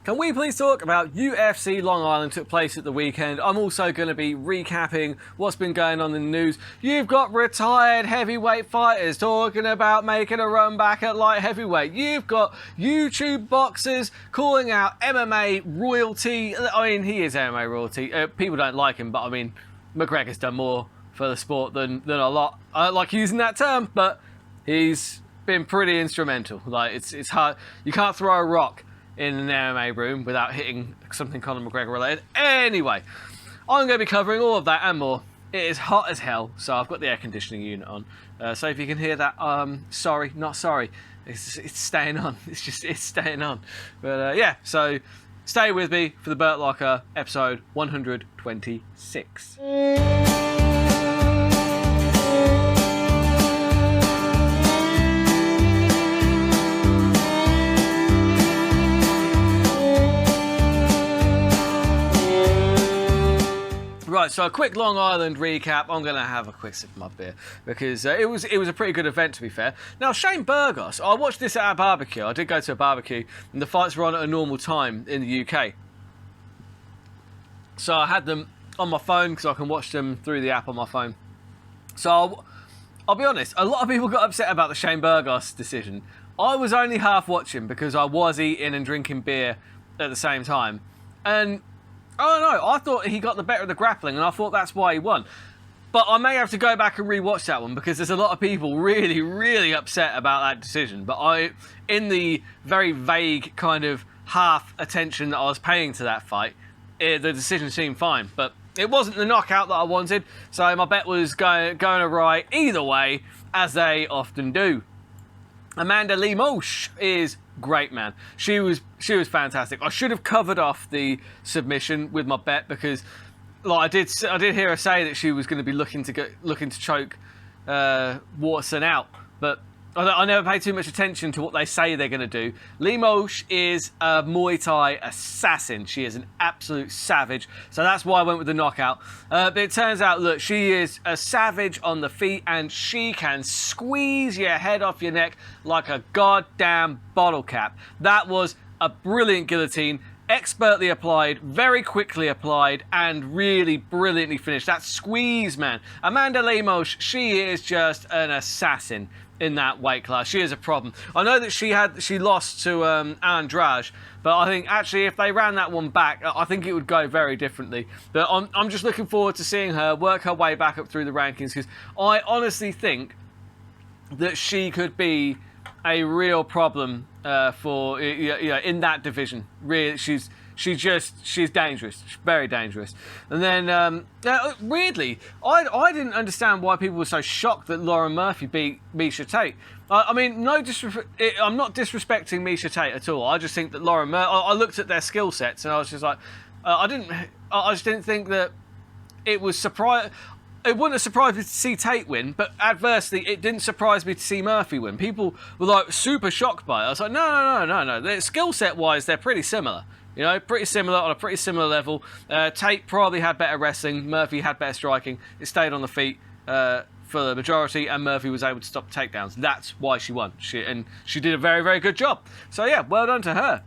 Can we please talk about UFC Long Island took place at the weekend? I'm also going to be recapping what's been going on in the news. You've got retired heavyweight fighters talking about making a run back at light heavyweight. You've got YouTube boxers calling out MMA royalty. I mean, he is MMA royalty. People don't like him, but I mean, McGregor's done more for the sport than a lot. I don't like using that term, but he's been pretty instrumental. Like, it's hard. You can't throw a rock in an MMA room without hitting something Conor McGregor related. Anyway, I'm going to be covering all of that and more. It is hot as hell, so I've got the air conditioning unit on. So if you can hear that, sorry, not sorry. It's staying on. It's staying on. But yeah, so stay with me for the Burt Locker episode 126. Right, so a quick Long Island recap. I'm going to have a quick sip of my beer because it was a pretty good event, to be fair. Now, Shane Burgos, I watched this at a barbecue. I did go to a barbecue, and the fights were on at a normal time in the UK. So I had them on my phone because I can watch them through the app on my phone. So I'll be honest, a lot of people got upset about the Shane Burgos decision. I was only half watching because I was eating and drinking beer at the same time. And I don't know, I thought he got the better of the grappling, and I thought that's why he won. But I may have to go back and rewatch that one because there's a lot of people really, really upset about that decision. But in the very vague kind of half attention that I was paying to that fight, the decision seemed fine. But it wasn't the knockout that I wanted, so my bet was going awry either way, as they often do. Amanda Lemos is great, man. She was fantastic. I should have covered off the submission with my bet because, like, I did hear her say that she was going to be looking to choke Waterson out, but I never pay too much attention to what they say they're going to do. Lemos is a Muay Thai assassin. She is an absolute savage. So that's why I went with the knockout. But it turns out, look, she is a savage on the feet and she can squeeze your head off your neck like a goddamn bottle cap. That was a brilliant guillotine. Expertly applied, very quickly applied, and really brilliantly finished. That squeeze, man. Amanda Lemos, she is just an assassin in that weight class. She is a problem. I know that she lost to Andrade, but I think actually if they ran that one back, I think it would go very differently. But I'm just looking forward to seeing her work her way back up through the rankings because I honestly think that she could be a real problem for in that division. Really, she's dangerous. She's very dangerous. And then weirdly, I didn't understand why people were so shocked that Lauren Murphy beat Miesha Tate. I mean, I'm not disrespecting Miesha Tate at all. I just think that Lauren Murphy. I looked at their skill sets and I was just like, I just didn't think that it was surprising. It wouldn't have surprised me to see Tate win, but adversely, it didn't surprise me to see Murphy win. People were like super shocked by it. I was like, no. Skill set wise, they're pretty similar. You know, pretty similar on a pretty similar level. Tate probably had better wrestling. Murphy had better striking. It stayed on the feet for the majority, and Murphy was able to stop takedowns. That's why she won. She did a very, very good job. So yeah, well done to her.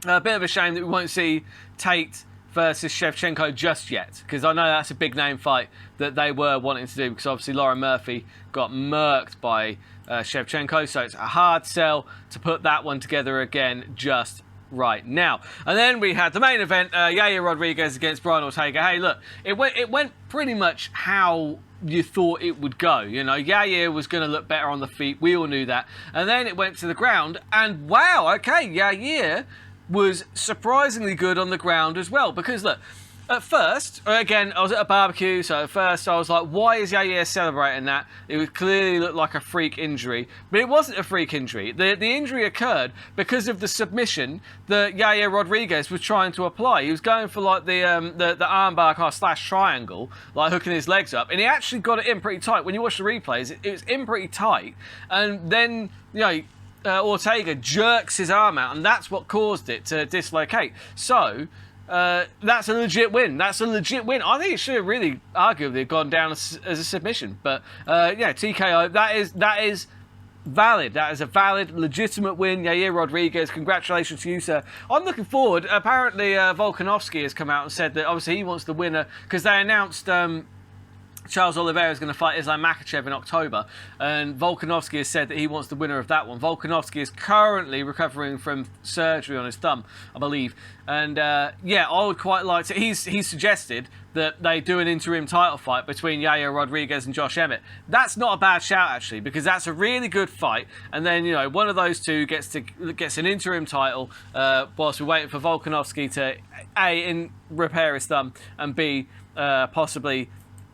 A bit of a shame that we won't see Tate versus Shevchenko just yet, because I know that's a big name fight that they were wanting to do, because obviously Lauren Murphy got murked by Shevchenko, so it's a hard sell to put that one together again just right now. And then we had the main event, Yair Rodriguez against Brian Ortega. Hey, look, it went pretty much how you thought it would go. You know, Yair was going to look better on the feet. We all knew that. And then it went to the ground, and wow, okay, Yair was surprisingly good on the ground as well. Because look, at first, again, I was at a barbecue, so at first I was like, why is Yair celebrating that? It would clearly look like a freak injury. But it wasn't a freak injury. The injury occurred because of the submission that Yair Rodriguez was trying to apply. He was going for like the armbar slash triangle, like hooking his legs up, and he actually got it in pretty tight. When you watch the replays, it was in pretty tight. And then, you know, Ortega jerks his arm out, and that's what caused it to dislocate. So that's a legit win. That's a legit win. I think it should have really arguably gone down as a submission. But yeah, TKO. That is valid. That is a valid, legitimate win. Yair Rodriguez, congratulations to you, sir. I'm looking forward. Apparently, Volkanovski has come out and said that obviously he wants the winner because they announced Charles Oliveira is going to fight Islam Makhachev in October, and Volkanovski has said that he wants the winner of that one. Volkanovski is currently recovering from surgery on his thumb, I believe, and yeah, I would quite like to. He's suggested that they do an interim title fight between Yair Rodriguez and Josh Emmett. That's not a bad shout actually, because that's a really good fight, and then you know one of those two gets an interim title whilst we're waiting for Volkanovski to A, repair his thumb, and B, possibly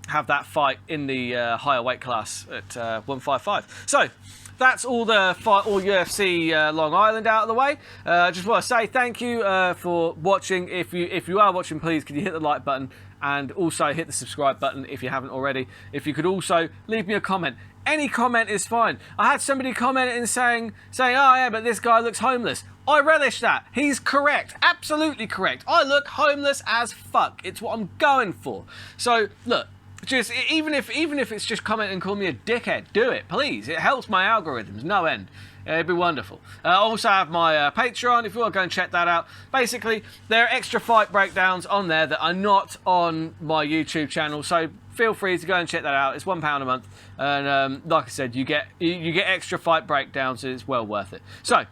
have that fight in the higher weight class at 155. So that's all all UFC Long Island out of the way. I just want to say thank you for watching. If you are watching, please could you hit the like button and also hit the subscribe button if you haven't already. If you could also leave me a comment. Any comment is fine. I had somebody comment in saying, oh yeah, but this guy looks homeless. I relish that. He's correct. Absolutely correct. I look homeless as fuck. It's what I'm going for. So look, just even if it's just comment and call me a dickhead, do it, please. It helps my algorithms, no end. It'd be wonderful. I also have my Patreon, if you want to go and check that out. Basically, there are extra fight breakdowns on there that are not on my YouTube channel, so feel free to go and check that out. It's £1 a month, and like I said, you get extra fight breakdowns, and it's well worth it. So,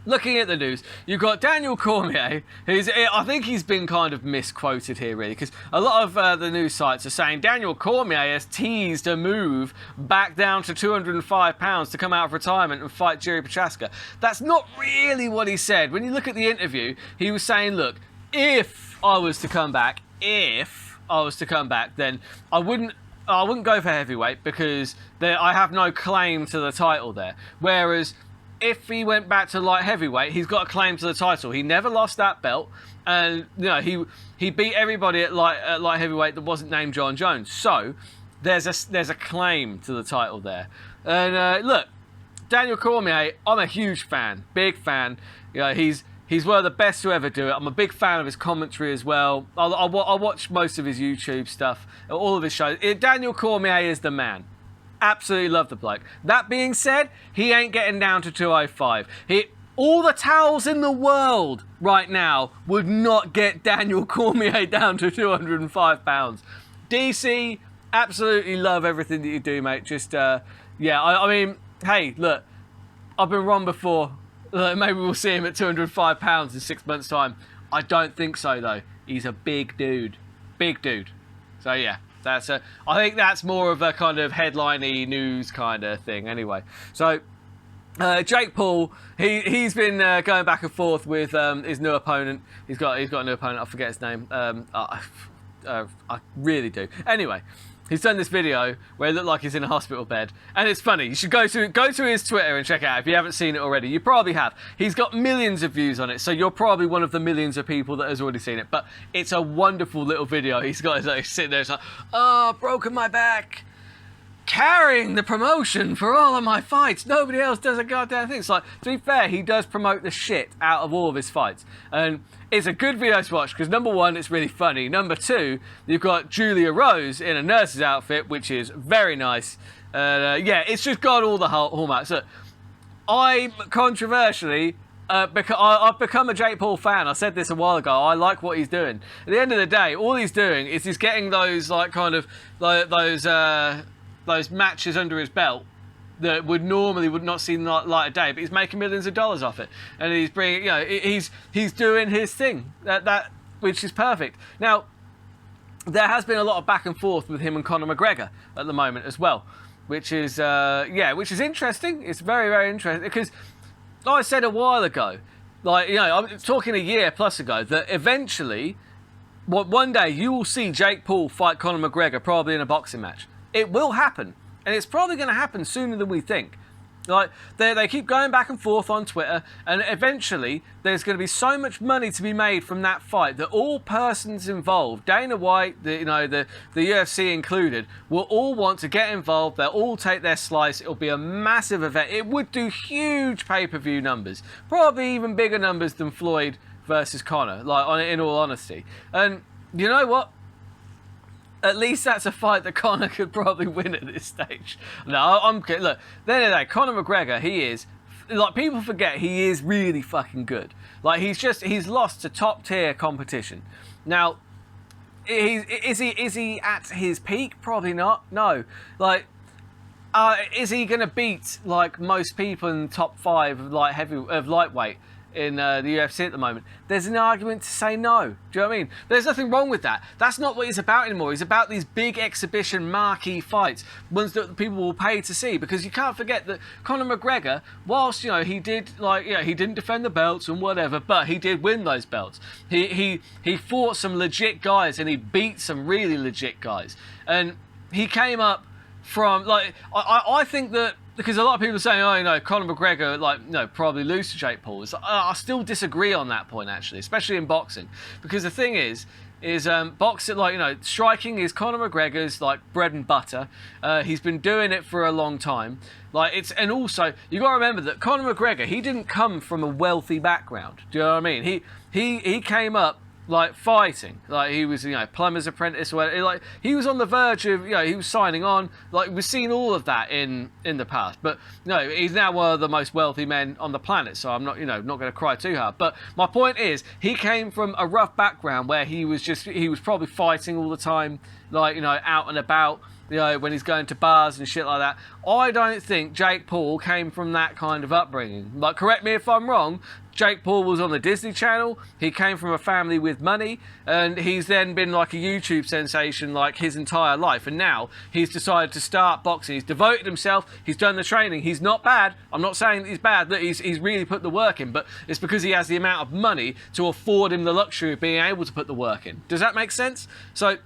looking at the news, you've got Daniel Cormier, I think he's been kind of misquoted here, really, because a lot of the news sites are saying Daniel Cormier has teased a move back down to 205 pounds to come out of retirement and fight Jiri Prochazka. That's not really what he said. When you look at the interview, he was saying, look, if I was to come back, then I wouldn't go for heavyweight because I have no claim to the title there. Whereas if he went back to light heavyweight, he's got a claim to the title. He never lost that belt, and you know he beat everybody at light heavyweight that wasn't named John Jones. So there's a claim to the title there. And look, Daniel Cormier, I'm a huge fan, big fan. You know, he's one of the best to ever do it. I'm a big fan of his commentary as well. I watch most of his YouTube stuff, all of his shows. Daniel Cormier is the man. Absolutely love the bloke. That being said, he ain't getting down to 205. All the towels in the world right now would not get Daniel Cormier down to 205 pounds. DC, absolutely love everything that you do, mate. Just, yeah, I mean, hey, look, I've been wrong before. Maybe we'll see him at 205 pounds in 6 months' time. I don't think so, though. He's a big dude. Big dude. So, yeah. I think that's more of a kind of headline-y news kind of thing anyway. So, Jake Paul, he's been going back and forth with his new opponent. He's got a new opponent, I forget his name. I really do. Anyway, he's done this video where it looked like he's in a hospital bed. And it's funny. You should go to his Twitter and check it out if you haven't seen it already. You probably have. He's got millions of views on it, so you're probably one of the millions of people that has already seen it. But it's a wonderful little video. He's sitting there, it's like, oh, broken my back. Carrying the promotion for all of my fights. Nobody else does a goddamn thing. It's like, to be fair, he does promote the shit out of all of his fights. And it's a good video to watch because, number one, it's really funny. Number two, you've got Julia Rose in a nurse's outfit, which is very nice. Yeah, it's just got all the hallmarks. So, I, controversially, I've become a Jake Paul fan. I said this a while ago. I like what he's doing. At the end of the day, all he's doing is he's getting those, like, kind of, like, those matches under his belt that would not see light of day, but he's making millions of dollars off it, and he's bringing, you know, he's doing his thing, that which is perfect. Now, there has been a lot of back and forth with him and Conor McGregor at the moment as well, which is which is interesting. It's very, very interesting because, like I said a while ago, like, you know, I'm talking a year plus ago, that eventually, one day you will see Jake Paul fight Conor McGregor, probably in a boxing match. It will happen, and it's probably going to happen sooner than we think. Like, they keep going back and forth on Twitter, and eventually there's going to be so much money to be made from that fight that all persons involved, Dana White, the UFC included, will all want to get involved. They'll all take their slice. It'll be a massive event. It would do huge pay-per-view numbers, probably even bigger numbers than Floyd versus Conor, like, in all honesty. And you know what? at least that's a fight that Conor could probably win at this stage. No, I'm kidding. Look, then today, Conor McGregor, he is, like, people forget he is really fucking good. Like, he's lost to top tier competition. Now, is he at his peak? Probably not. No. Like, is he going to beat, like, most people in the top 5 of, like, lightweight in the UFC at the moment? There's an argument to say no. Do you know what I mean? There's nothing wrong with that. That's not what he's about anymore. He's about these big exhibition marquee fights, ones that people will pay to see, because you can't forget that Conor McGregor, whilst, you know, he did, like, he didn't defend the belts and whatever, but he did win those belts. He fought some legit guys and he beat some really legit guys. And he came up from, like, I think that, because a lot of people are saying, oh, you know, Conor McGregor, like, you know, probably lose to Jake Paul. I still disagree on that point, actually, especially in boxing. Because the thing is boxing, like, you know, striking is Conor McGregor's, like, bread and butter. He's been doing it for a long time. Like, and also, you got to remember that Conor McGregor, he didn't come from a wealthy background. Do you know what I mean? He came up, like, fighting. Like, he was, you know, plumber's apprentice, or whatever. Like, he was on the verge of, you know, he was signing on. Like, we've seen all of that in the past. But, no, he's now one of the most wealthy men on the planet, so I'm not, you know, not going to cry too hard. But my point is, he came from a rough background where he was probably fighting all the time, like, you know, out and about, you know, when he's going to bars and shit like that. I don't think Jake Paul came from that kind of upbringing. Like, correct me if I'm wrong, Jake Paul was on the Disney Channel. He came from a family with money, and he's then been like a YouTube sensation like his entire life. And now he's decided to start boxing. He's devoted himself. He's done the training. He's not bad. I'm not saying that he's bad. That he's really put the work in, but it's because he has the amount of money to afford him the luxury of being able to put the work in. Does that make sense? So,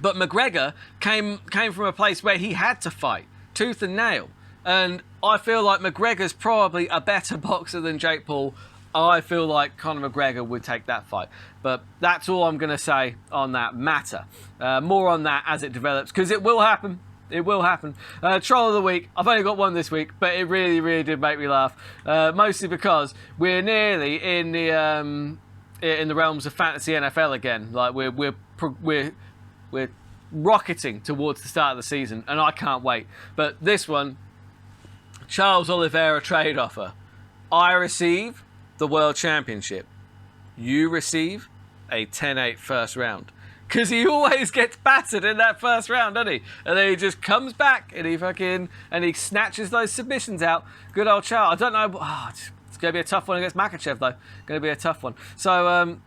but McGregor came from a place where he had to fight tooth and nail. And I feel like McGregor's probably a better boxer than Jake Paul. I feel like Conor McGregor would take that fight. But that's all I'm going to say on that matter. More on that as it develops, because it will happen. It will happen. Troll of the week. I've only got one this week, but it really, really did make me laugh. Mostly because we're nearly in the realms of fantasy NFL again. Like, we're rocketing towards the start of the season, and I can't wait. But this one, Charles Oliveira trade offer. I receive the World Championship. You receive a 10-8 first round. Because he always gets battered in that first round, doesn't he? And then he just comes back and he snatches those submissions out. Good old Charles. I don't know. It's going to be a tough one against Makachev, though. Going to be a tough one. So,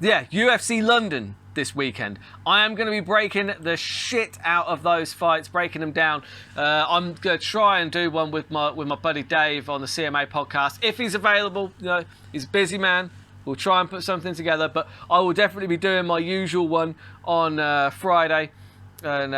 yeah, UFC London this weekend. I am going to be breaking the shit out of those fights, breaking them down. I'm going to try and do one with my buddy Dave on the CMA podcast. If he's available, you know, he's a busy man. We'll try and put something together, but I will definitely be doing my usual one on Friday. And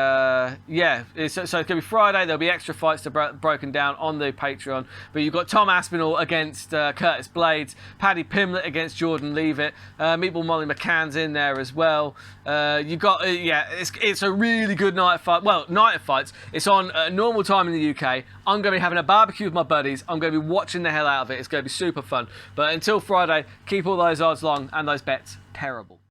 yeah, so it's going to be Friday. There'll be extra fights broken down on the Patreon. But you've got Tom Aspinall against Curtis Blades, Paddy Pimblett against Jordan Leavitt, Meatball Molly McCann's in there as well. You got yeah, it's a really good night of fight. Well, night of fights. It's on normal time in the UK. I'm going to be having a barbecue with my buddies. I'm going to be watching the hell out of it. It's going to be super fun. But until Friday, keep all those odds long and those bets terrible.